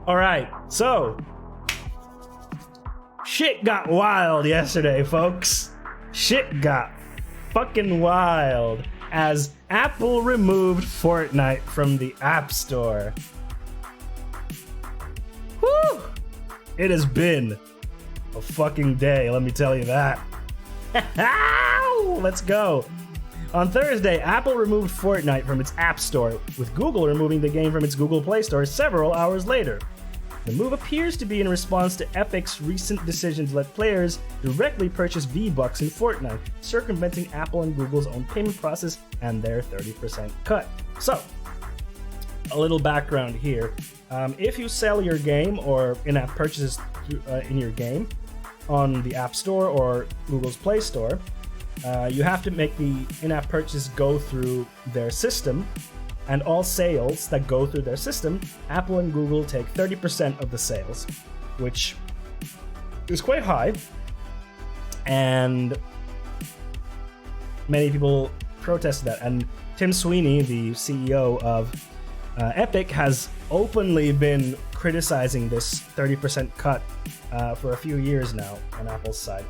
All right, so shit got wild yesterday, folks. Shit got fucking wild as Apple removed Fortnite from the App Store. Whew! It has been a fucking day, let me tell you that. Let's go. On Thursday, Apple removed Fortnite from its App Store, with Google removing the game from its Google Play Store several hours later. The move appears to be in response to Epic's recent decision to let players directly purchase V-Bucks in Fortnite, circumventing Apple and Google's own payment process and their 30% cut. So, a little background here. If you sell your game or in-app purchases in your game on the App Store or Google's Play Store, you have to make the in-app purchase go through their system, and all sales that go through their system, Apple and Google take 30% of the sales, which is quite high, and many people protested that. And Tim Sweeney, the CEO of Epic, has openly been criticizing this 30% cut for a few years now on Apple's side.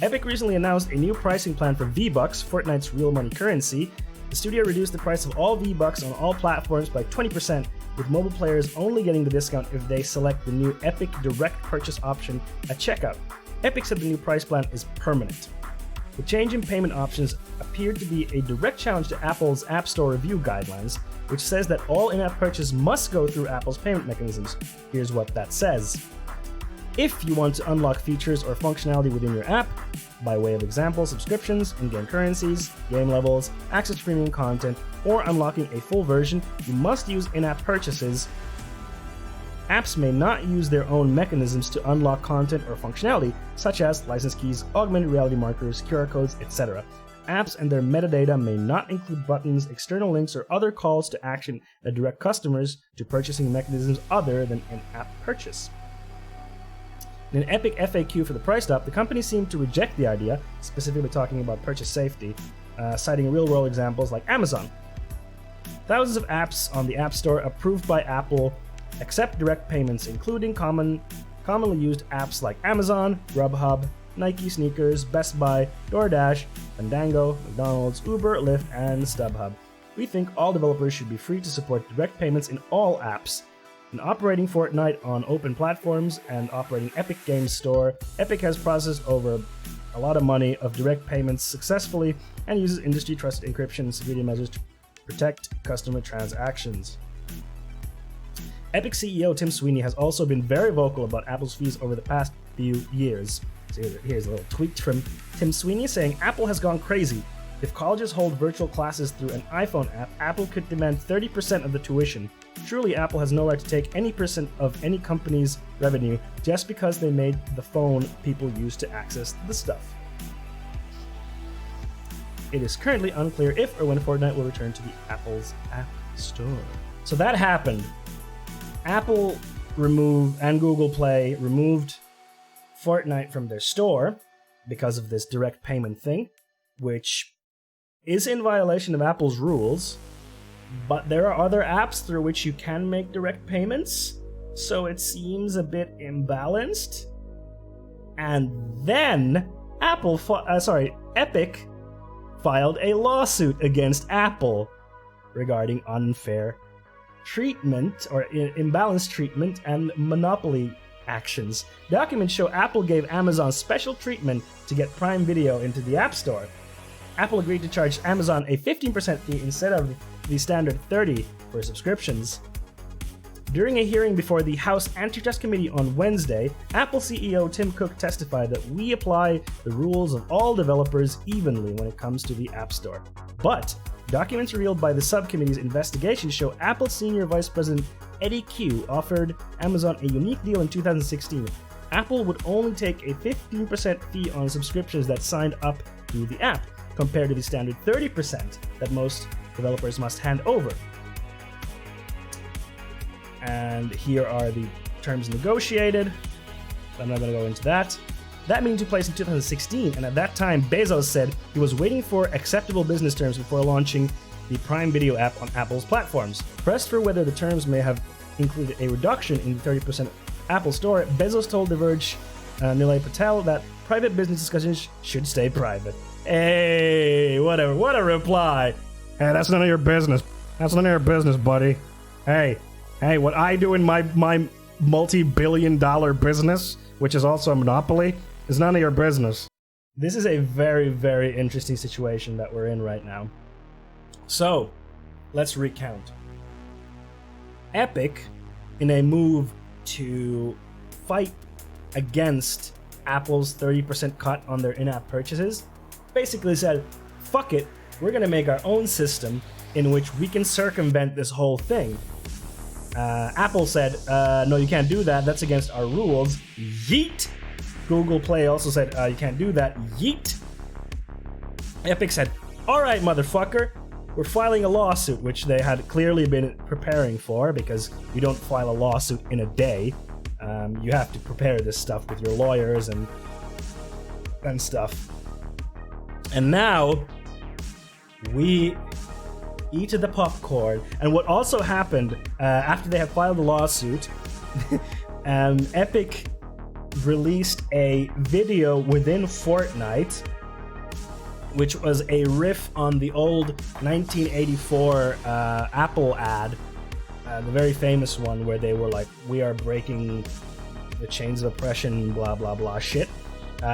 Epic recently announced a new pricing plan for V-Bucks, Fortnite's real money currency. The studio reduced the price of all V-Bucks on all platforms by 20%, with mobile players only getting the discount if they select the new Epic Direct Purchase option at checkout. Epic said the new price plan is permanent. The change in payment options appeared to be a direct challenge to Apple's App Store review guidelines, which says that all in-app purchases must go through Apple's payment mechanisms. Here's what that says. If you want to unlock features or functionality within your app, by way of example, subscriptions, in-game currencies, game levels, access to premium content, or unlocking a full version, you must use in-app purchases. Apps may not use their own mechanisms to unlock content or functionality, such as license keys, augmented reality markers, QR codes, etc. Apps and their metadata may not include buttons, external links, or other calls to action that direct customers to purchasing mechanisms other than in-app purchase. In an Epic FAQ for the price drop, the company seemed to reject the idea, specifically talking about purchase safety, citing real-world examples like Amazon. Thousands of apps on the App Store approved by Apple accept direct payments, including commonly used apps like Amazon, Grubhub, Nike Sneakers, Best Buy, DoorDash, Fandango, McDonald's, Uber, Lyft, and StubHub. We think all developers should be free to support direct payments in all apps. In operating Fortnite on open platforms and operating Epic Games Store, Epic has processed over a lot of money of direct payments successfully and uses industry-trusted encryption and security measures to protect customer transactions. Epic CEO Tim Sweeney has also been very vocal about Apple's fees over the past few years. So here's a little tweet from Tim Sweeney saying, Apple has gone crazy. If colleges hold virtual classes through an iPhone app, Apple could demand 30% of the tuition. Truly, Apple has no right to take any percent of any company's revenue just because they made the phone people use to access the stuff. It is currently unclear if or when Fortnite will return to the Apple's App Store. So that happened. Apple removed, and Google Play removed Fortnite from their store because of this direct payment thing, which is in violation of Apple's rules. But there are other apps through which you can make direct payments, so it seems a bit imbalanced. And then Epic filed a lawsuit against Apple regarding unfair treatment or imbalanced treatment and monopoly actions. Documents show Apple gave Amazon special treatment to get Prime Video into the App Store. Apple agreed to charge Amazon a 15% fee instead of the standard 30% for subscriptions. During a hearing before the House Antitrust Committee on Wednesday, Apple CEO Tim Cook testified that we apply the rules of all developers evenly when it comes to the App Store. But documents revealed by the subcommittee's investigation show Apple Senior Vice President Eddie Q offered Amazon a unique deal in 2016. Apple would only take a 15% fee on subscriptions that signed up to the app, compared to the standard 30% that most developers must hand over. And here are the terms negotiated. I'm not going to go into that. That meeting took place in 2016, and at that time, Bezos said he was waiting for acceptable business terms before launching the Prime Video app on Apple's platforms. Pressed for whether the terms may have included a reduction in the 30% Apple Store, Bezos told The Verge, Nilay Patel, that private business discussions should stay private. Hey, whatever. What a reply. Hey, that's none of your business. That's none of your business, buddy. Hey, what I do in my multi-billion-dollar business, which is also a monopoly, is none of your business. This is a very, very interesting situation that we're in right now. So, let's recount. Epic, in a move to fight against Apple's 30% cut on their in-app purchases, basically said, fuck it, we're gonna make our own system in which we can circumvent this whole thing. Apple said, no, you can't do that, that's against our rules. Yeet! Google Play also said, you can't do that. Yeet! Epic said, alright, motherfucker, we're filing a lawsuit, which they had clearly been preparing for, because you don't file a lawsuit in a day. You have to prepare this stuff with your lawyers and stuff. And now, we eat the popcorn. And what also happened, after they had filed the lawsuit, Epic released a video within Fortnite, which was a riff on the old 1984 Apple ad, the very famous one where they were like, we are breaking the chains of oppression, blah blah blah shit.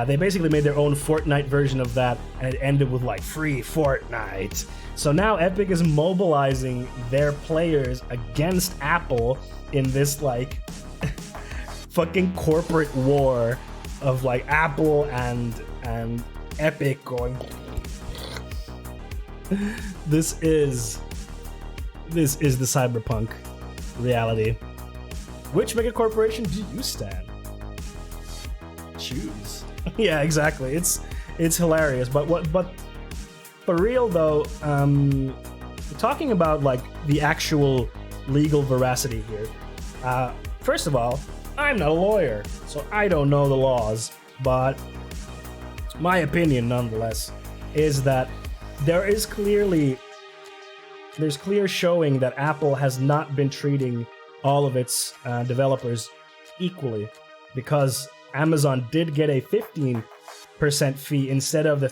They basically made their own Fortnite version of that, and it ended with like, free Fortnite. So now Epic is mobilizing their players against Apple in this like fucking corporate war of like Apple and Epic going. This is the cyberpunk reality. Which mega corporation do you stand? Choose. Yeah, exactly. It's hilarious. But for real though, talking about like the actual legal veracity here. First of all, I'm not a lawyer, so I don't know the laws, but my opinion nonetheless is that there's clear showing that Apple has not been treating all of its developers equally, because Amazon did get a 15% fee instead of the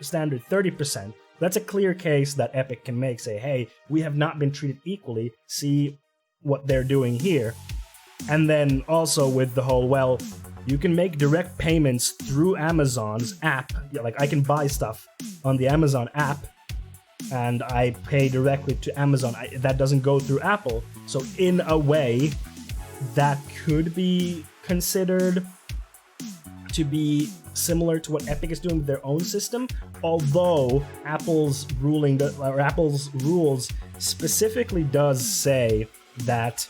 standard 30%. That's a clear case that Epic can make, say, hey, we have not been treated equally, see what they're doing here. And then also with the whole, well, you can make direct payments through Amazon's app. Yeah, like I can buy stuff on the Amazon app and I pay directly to Amazon. That doesn't go through Apple. So in a way, that could be considered to be similar to what Epic is doing with their own system, although Apple's rules specifically does say that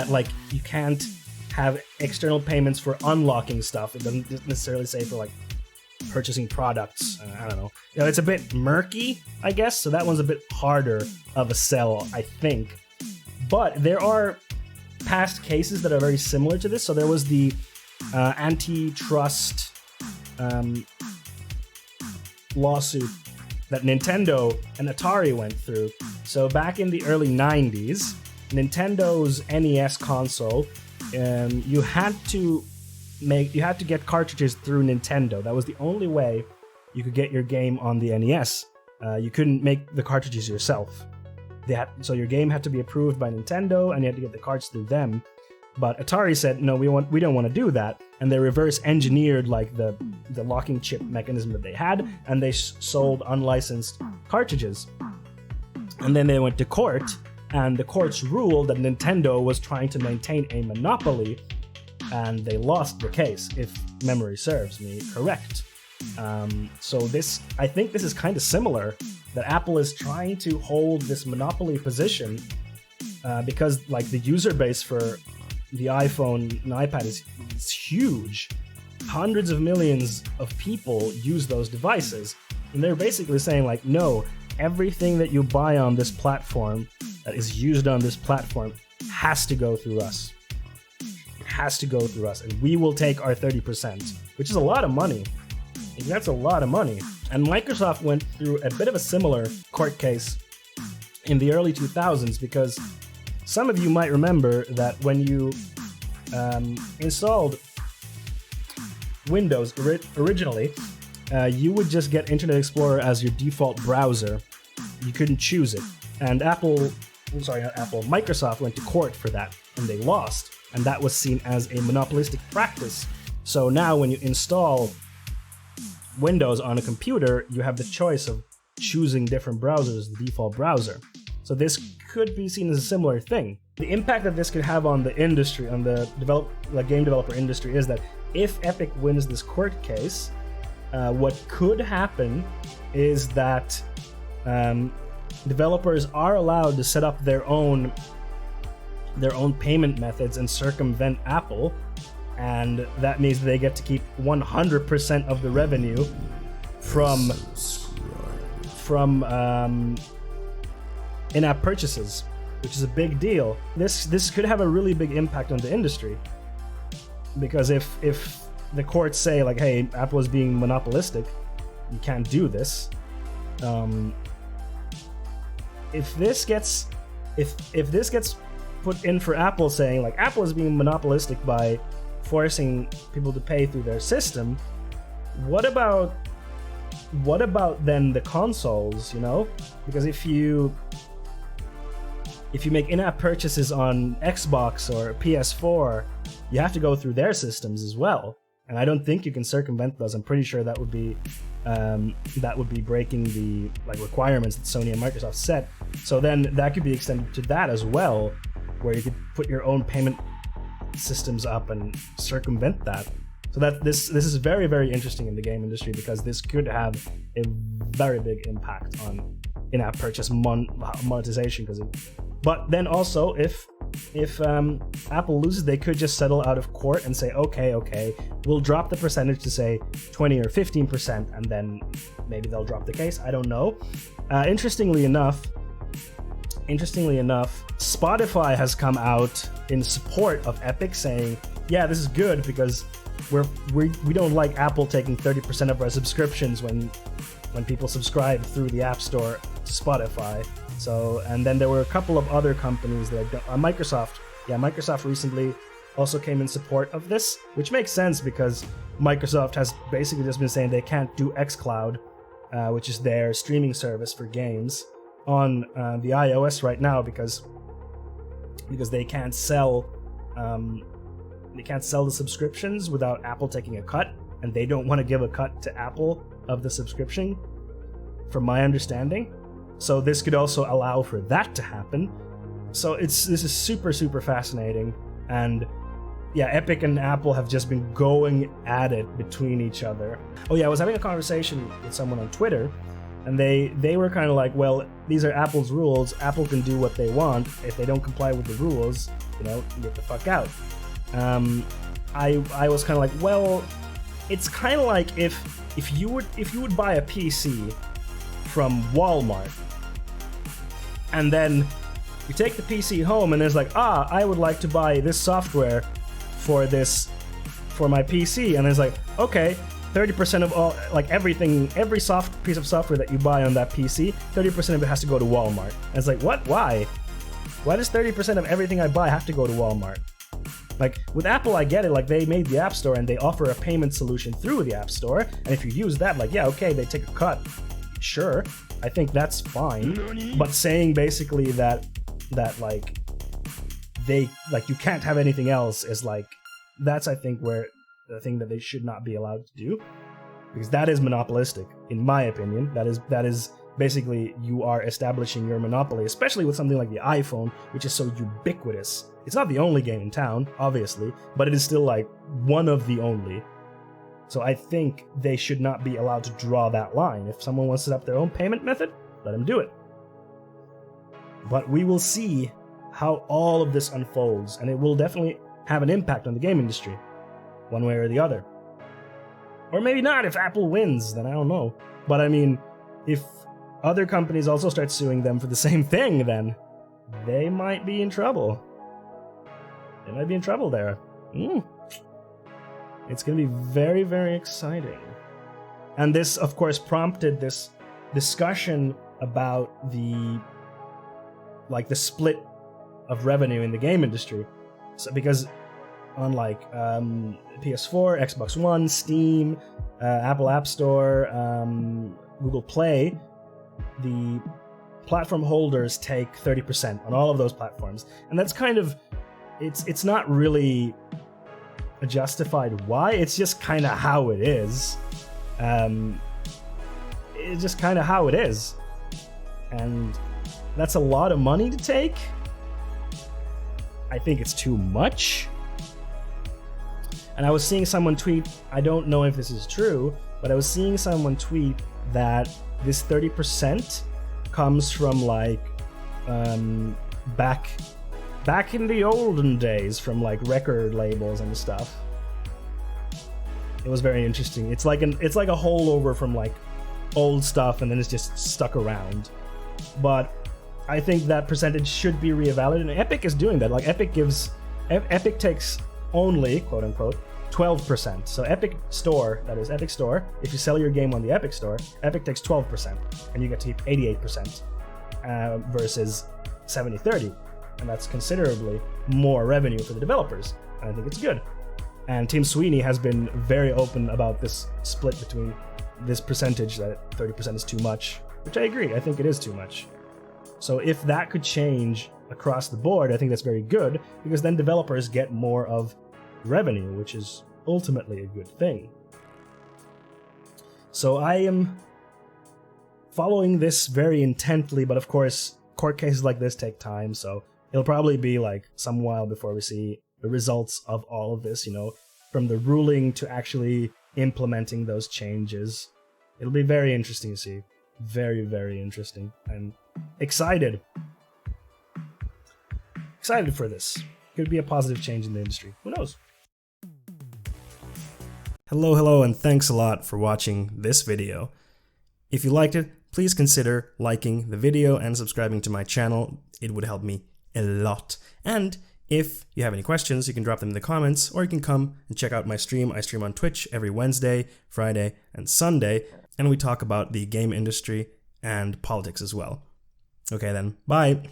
like you can't have external payments for unlocking stuff. It doesn't necessarily say for like purchasing products. I don't know. You know, it's a bit murky, I guess. So that one's a bit harder of a sell, I think. But there are past cases that are very similar to this. So there was the antitrust lawsuit that Nintendo and Atari went through. So back in the early 90s, Nintendo's NES console, you had to get cartridges through Nintendo. That was the only way you could get your game on the NES. You couldn't make the cartridges yourself. So your game had to be approved by Nintendo, and you had to get the cards through them. But Atari said, no, we don't want to do that, and they reverse engineered like the locking chip mechanism that they had, and they sold unlicensed cartridges. And then they went to court, and the courts ruled that Nintendo was trying to maintain a monopoly, and they lost the case, if memory serves me correct. So I think this is kind of similar, that Apple is trying to hold this monopoly position because like the user base for the iPhone and iPad is huge. Hundreds of millions of people use those devices, and they're basically saying like, no, everything that you buy on this platform, that is used on this platform, has to go through us. It has to go through us, and we will take our 30%, which is a lot of money. That's a lot of money. And Microsoft went through a bit of a similar court case in the early 2000s, because some of you might remember that when you installed Windows originally, you would just get Internet Explorer as your default browser. You couldn't choose it. And Microsoft went to court for that, and they lost. And that was seen as a monopolistic practice. So now when you install Windows on a computer, you have the choice of choosing different browsers as the default browser. So this could be seen as a similar thing. The impact that this could have on the industry, on the game developer industry, is that if Epic wins this court case, what could happen is that developers are allowed to set up their own payment methods and circumvent Apple, and that means they get to keep 100% of the revenue from in-app purchases, which is a big deal. This could have a really big impact on the industry, because if the courts say like, hey, Apple is being monopolistic, you can't do this. If this gets put in for Apple, saying like Apple is being monopolistic by forcing people to pay through their system, what about then the consoles, you know? Because if you make in-app purchases on Xbox or PS4, you have to go through their systems as well. And I don't think you can circumvent those. I'm pretty sure that would be breaking the requirements that Sony and Microsoft set. So then that could be extended to that as well, where you could put your own payment systems up and circumvent that. So that this is very, very interesting in the game industry, because this could have a very big impact on in-app purchase monetization. But then also, if Apple loses, they could just settle out of court and say, okay, we'll drop the percentage to say 20 or 15%, and then maybe they'll drop the case. I don't know. Interestingly enough, Spotify has come out in support of Epic, saying, yeah, this is good because we don't like Apple taking 30% of our subscriptions when people subscribe through the App Store to Spotify. So, and then there were a couple of other companies that Microsoft recently also came in support of this, which makes sense because Microsoft has basically just been saying they can't do xCloud, which is their streaming service for games, on the iOS right now because they can't sell the subscriptions without Apple taking a cut, and they don't want to give a cut to Apple of the subscription, from my understanding. So this could also allow for that to happen. So this is super, super fascinating. And yeah, Epic and Apple have just been going at it between each other. Oh yeah, I was having a conversation with someone on Twitter, and they were kind of like, well, these are Apple's rules. Apple can do what they want. If they don't comply with the rules, get the fuck out. I was kind of like, well, it's kind of like if you would buy a PC from Walmart, and then you take the PC home and there's like, I would like to buy this software for my PC, and it's like, okay, 30% of all, everything, every piece of software that you buy on that PC, 30% of it has to go to Walmart. And it's like, what? Why does 30% of everything I buy have to go to Walmart? With Apple, I get it, they made the App Store and they offer a payment solution through the App Store, and if you use that, yeah, okay, they take a cut. Sure, I think that's fine. But saying basically that you can't have anything else is that's, I think, where the thing that they should not be allowed to do, because that is monopolistic, in my opinion. That is basically, you are establishing your monopoly, especially with something like the iPhone, which is so ubiquitous. It's not the only game in town, obviously, but it is still one of the only. So I think they should not be allowed to draw that line. If someone wants to set up their own payment method, let them do it. But we will see how all of this unfolds, and it will definitely have an impact on the game industry, one way or the other. Or maybe not. If Apple wins, then I don't know. But I mean, if other companies also start suing them for the same thing, then they might be in trouble. They might be in trouble there. It's going to be very, very exciting. And this, of course, prompted this discussion about the split of revenue in the game industry. So because unlike PS4, Xbox One, Steam, Apple App Store, Google Play, the platform holders take 30% on all of those platforms, and that's kind of it's not really justified why. It's just kind of how it is. It's just kind of how it is, and that's a lot of money to take. I think it's too much. And I was seeing someone tweet, I don't know if this is true, but I was seeing someone tweet that this 30% comes from like back in the olden days, from like record labels and stuff. It was very interesting. It's like a holdover from like old stuff, and then it's just stuck around. But I think that percentage should be reevaluated, and Epic is doing that. Like Epic takes only, quote unquote, 12%. So Epic Store, that is Epic Store, if you sell your game on the Epic Store, Epic takes 12%, and you get to keep 88% versus 70-30. And that's considerably more revenue for the developers. And I think it's good. And Tim Sweeney has been very open about this split between this percentage, that 30% is too much, which I agree. I think it is too much. So if that could change across the board, I think that's very good, because then developers get more of revenue, which is ultimately a good thing. So I am following this very intently, but of course, court cases like this take time, so it'll probably be like some while before we see the results of all of this, from the ruling to actually implementing those changes. It'll be very interesting to see. Very, very interesting. I'm excited. Excited for this. Could be a positive change in the industry. Who knows? Hello, and thanks a lot for watching this video. If you liked it, please consider liking the video and subscribing to my channel. It would help me a lot. And if you have any questions, you can drop them in the comments, or you can come and check out my stream. I stream on Twitch every Wednesday, Friday, and Sunday, and we talk about the game industry and politics as well. Okay then, bye!